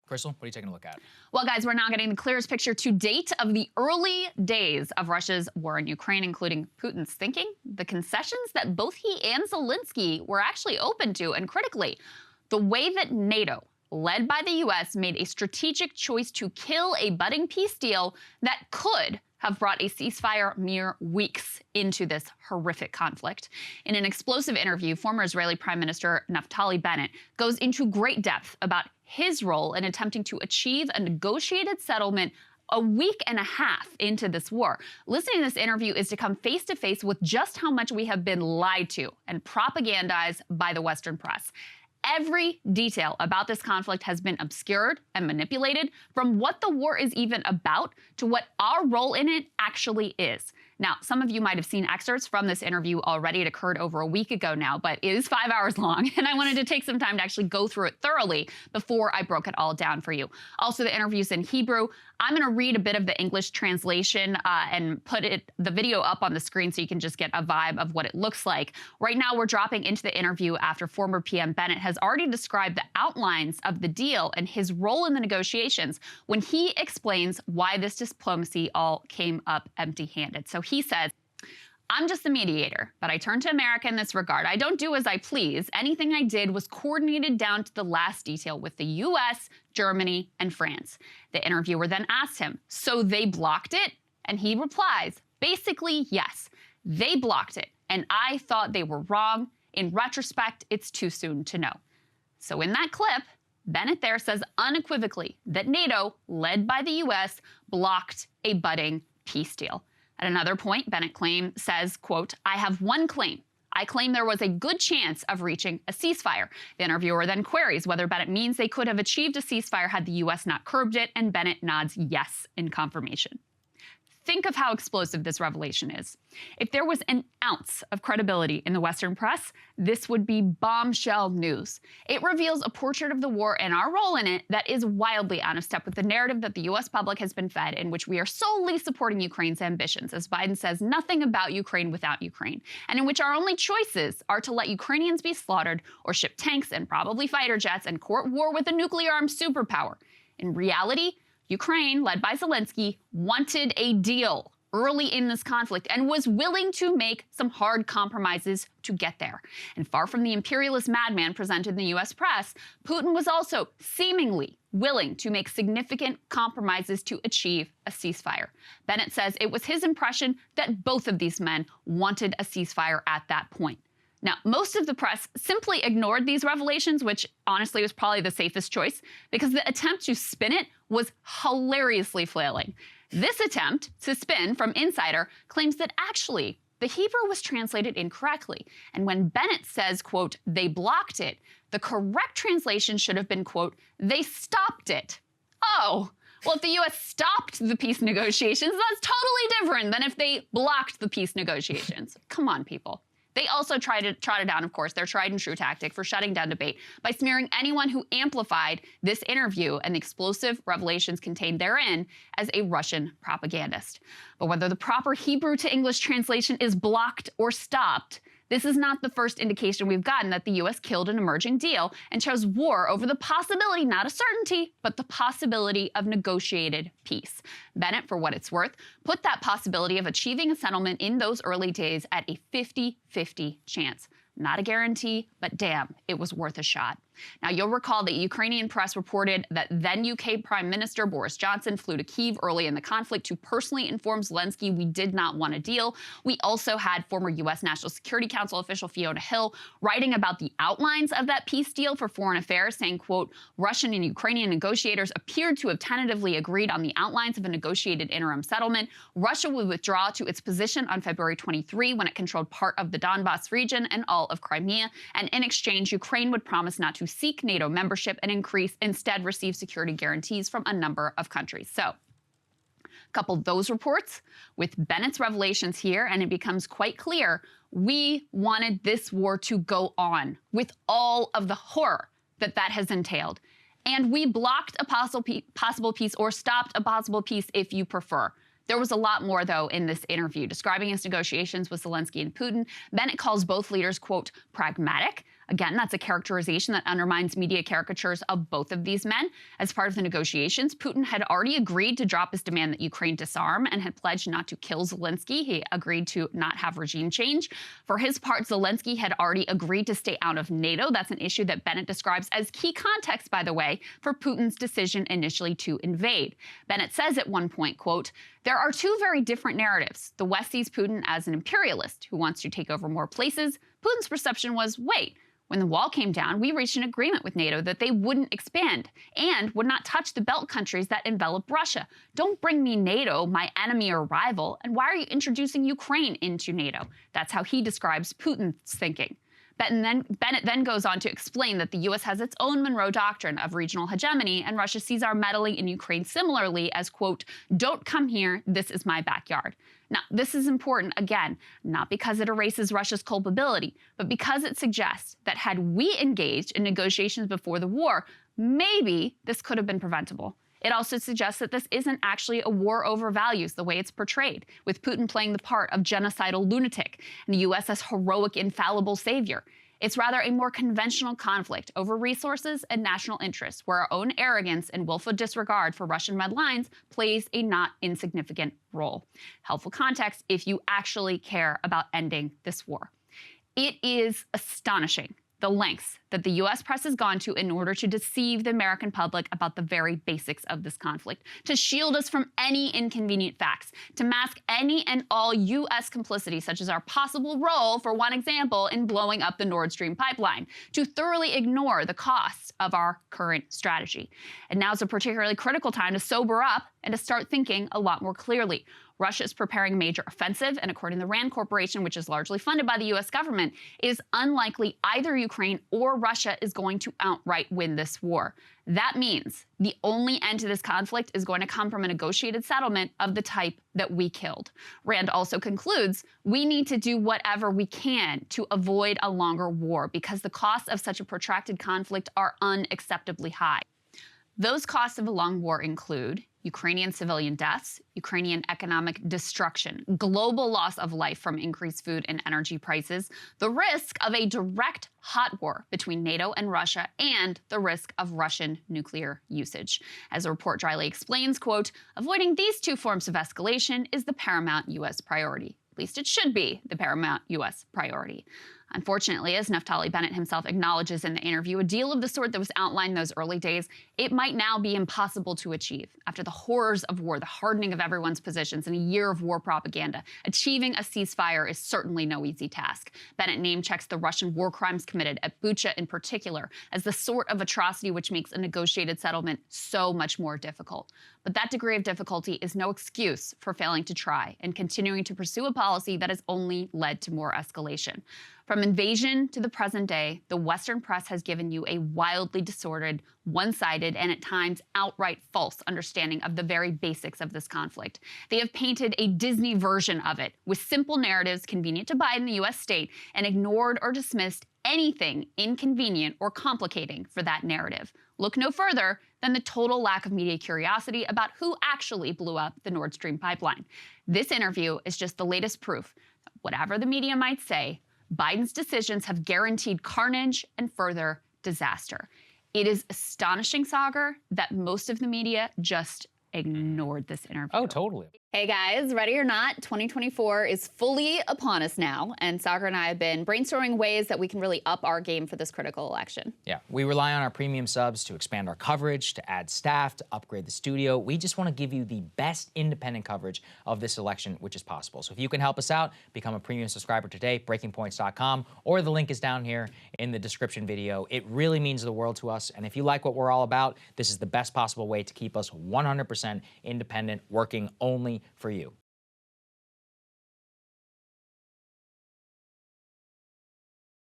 Krystal, what are you taking a look at? Well, guys, we're now getting the clearest picture to date of the early days of Russia's war in Ukraine, including Putin's thinking, the concessions that both he and Zelensky were actually open to, and critically, the way that NATO, led by the U.S., made a strategic choice to kill a budding peace deal that could have brought a ceasefire mere weeks into this horrific conflict. In an explosive interview, former Israeli Prime Minister Naftali Bennet goes into great depth about his role in attempting to achieve a negotiated settlement a week and a half into this war. Listening to this interview is to come face to face with just how much we have been lied to and propagandized by the Western press. Every detail about this conflict has been obscured and manipulated, from what the war is even about to what our role in it actually is. Now, some of you might have seen excerpts from this interview already. It occurred over a week ago now, but it is 5 hours long, and I wanted to take some time to actually go through it thoroughly before I broke it all down for you. Also, the interview's in Hebrew. I'm going to read a bit of the English translation and put the video up on the screen so you can just get a vibe of what it looks like. Right now, we're dropping into the interview after former PM Bennet has already described the outlines of the deal and his role in the negotiations when he explains why this diplomacy all came up empty-handed. So he says, "I'm just the mediator, but I turn to America in this regard. I don't do as I please. Anything I did was coordinated down to the last detail with the US, Germany, and France." The interviewer then asks him, "So they blocked it?" And he replies, basically, yes, they blocked it. And I thought they were wrong. In retrospect, it's too soon to know. So in that clip, Bennet there says unequivocally that NATO, led by the US, blocked a budding peace deal. At another point, Bennet says, quote, "I have one claim. I claim there was a good chance of reaching a ceasefire." The interviewer then queries whether Bennet means they could have achieved a ceasefire had the U.S. not curbed it, and Bennet nods yes in confirmation. Think of how explosive this revelation is. If there was an ounce of credibility in the Western press, this would be bombshell news. It reveals a portrait of the war and our role in it that is wildly out of step with the narrative that the U.S. public has been fed, in which we are solely supporting Ukraine's ambitions, as Biden says nothing about Ukraine without Ukraine, and in which our only choices are to let Ukrainians be slaughtered or ship tanks and probably fighter jets and court war with a nuclear-armed superpower. In reality, Ukraine, led by Zelensky, wanted a deal early in this conflict and was willing to make some hard compromises to get there. And far from the imperialist madman presented in the U.S. press, Putin was also seemingly willing to make significant compromises to achieve a ceasefire. Bennet says it was his impression that both of these men wanted a ceasefire at that point. Now, most of the press simply ignored these revelations, which honestly was probably the safest choice, because the attempt to spin it was hilariously flailing. This attempt to spin from Insider claims that actually the Hebrew was translated incorrectly. And when Bennet says, quote, "they blocked it," the correct translation should have been, quote, "they stopped it." Oh, well, if the U.S. stopped the peace negotiations, that's totally different than if they blocked the peace negotiations. Come on, people. They also trotted down, of course, their tried and true tactic for shutting down debate by smearing anyone who amplified this interview and the explosive revelations contained therein as a Russian propagandist. But whether the proper Hebrew to English translation is blocked or stopped, this is not the first indication we've gotten that the U.S. killed an emerging deal and chose war over the possibility, not a certainty, but the possibility of negotiated peace. Bennet, for what it's worth, put that possibility of achieving a settlement in those early days at a 50-50 chance. Not a guarantee, but damn, it was worth a shot. Now, you'll recall that Ukrainian press reported that then UK Prime Minister Boris Johnson flew to Kyiv early in the conflict to personally inform Zelensky we did not want a deal. We also had former U.S. National Security Council official Fiona Hill writing about the outlines of that peace deal for Foreign Affairs, saying, quote, "Russian and Ukrainian negotiators appeared to have tentatively agreed on the outlines of a negotiated interim settlement. Russia would withdraw to its position on February 23 when it controlled part of the Donbas region and all of Crimea, and in exchange, Ukraine would promise not to seek NATO membership and instead receive security guarantees from a number of countries." So, couple those reports with Bennett's revelations here, and it becomes quite clear we wanted this war to go on with all of the horror that has entailed. And we blocked a possible peace, or stopped a possible peace if you prefer. There was a lot more, though, in this interview. Describing his negotiations with Zelensky and Putin, Bennet calls both leaders, quote, pragmatic, Again, that's a characterization that undermines media caricatures of both of these men. As part of the negotiations, Putin had already agreed to drop his demand that Ukraine disarm and had pledged not to kill Zelensky. He agreed to not have regime change. For his part, Zelensky had already agreed to stay out of NATO. That's an issue that Bennet describes as key context, by the way, for Putin's decision initially to invade. Bennet says at one point, quote, "There are two very different narratives. The West sees Putin as an imperialist who wants to take over more places. Putin's perception was, wait, when the wall came down, we reached an agreement with NATO that they wouldn't expand and would not touch the belt countries that envelop Russia. Don't bring me NATO, my enemy or rival, and why are you introducing Ukraine into NATO?" That's how he describes Putin's thinking. Bennet then goes on to explain that the U.S. has its own Monroe Doctrine of regional hegemony, and Russia sees our meddling in Ukraine similarly as, quote, "Don't come here, this is my backyard." Now, this is important, again, not because it erases Russia's culpability, but because it suggests that had we engaged in negotiations before the war, maybe this could have been preventable. It also suggests that this isn't actually a war over values the way it's portrayed, with Putin playing the part of genocidal lunatic and the U.S. as heroic, infallible savior. It's rather a more conventional conflict over resources and national interests, where our own arrogance and willful disregard for Russian red lines plays a not insignificant role. Helpful context if you actually care about ending this war. It is astonishing the lengths that the U.S. press has gone to in order to deceive the American public about the very basics of this conflict, to shield us from any inconvenient facts, to mask any and all U.S. complicity, such as our possible role, for one example, in blowing up the Nord Stream pipeline, to thoroughly ignore the costs of our current strategy. And now is a particularly critical time to sober up and to start thinking a lot more clearly. Russia is preparing a major offensive, and according to the RAND Corporation, which is largely funded by the U.S. government, it is unlikely either Ukraine or Russia is going to outright win this war. That means the only end to this conflict is going to come from a negotiated settlement of the type that we killed. RAND also concludes, we need to do whatever we can to avoid a longer war because the costs of such a protracted conflict are unacceptably high. Those costs of a long war include Ukrainian civilian deaths, Ukrainian economic destruction, global loss of life from increased food and energy prices, the risk of a direct hot war between NATO and Russia, and the risk of Russian nuclear usage. As the report dryly explains, quote, "Avoiding these two forms of escalation is the paramount U.S. priority. At least it should be the paramount U.S. priority." Unfortunately, as Naftali Bennet himself acknowledges in the interview, a deal of the sort that was outlined in those early days, it might now be impossible to achieve. After the horrors of war, the hardening of everyone's positions, and a year of war propaganda, achieving a ceasefire is certainly no easy task. Bennet name-checks the Russian war crimes committed at Bucha in particular as the sort of atrocity which makes a negotiated settlement so much more difficult. But that degree of difficulty is no excuse for failing to try and continuing to pursue a policy that has only led to more escalation. From invasion to the present day, the Western press has given you a wildly disordered, one-sided, and at times outright false understanding of the very basics of this conflict. They have painted a Disney version of it with simple narratives convenient to buy in the U.S. state and ignored or dismissed anything inconvenient or complicating for that narrative. Look no further than the total lack of media curiosity about who actually blew up the Nord Stream pipeline. This interview is just the latest proof that whatever the media might say, Biden's decisions have guaranteed carnage and further disaster. It is astonishing, Sagar, that most of the media just ignored this interview. Oh, totally. Hey guys, ready or not, 2024 is fully upon us now, and Sagar and I have been brainstorming ways that we can really up our game for this critical election. Yeah, we rely on our premium subs to expand our coverage, to add staff, to upgrade the studio. We just want to give you the best independent coverage of this election, which is possible. So if you can help us out, become a premium subscriber today, breakingpoints.com, or the link is down here in the description video. It really means the world to us, and if you like what we're all about, this is the best possible way to keep us 100% independent, working only for you.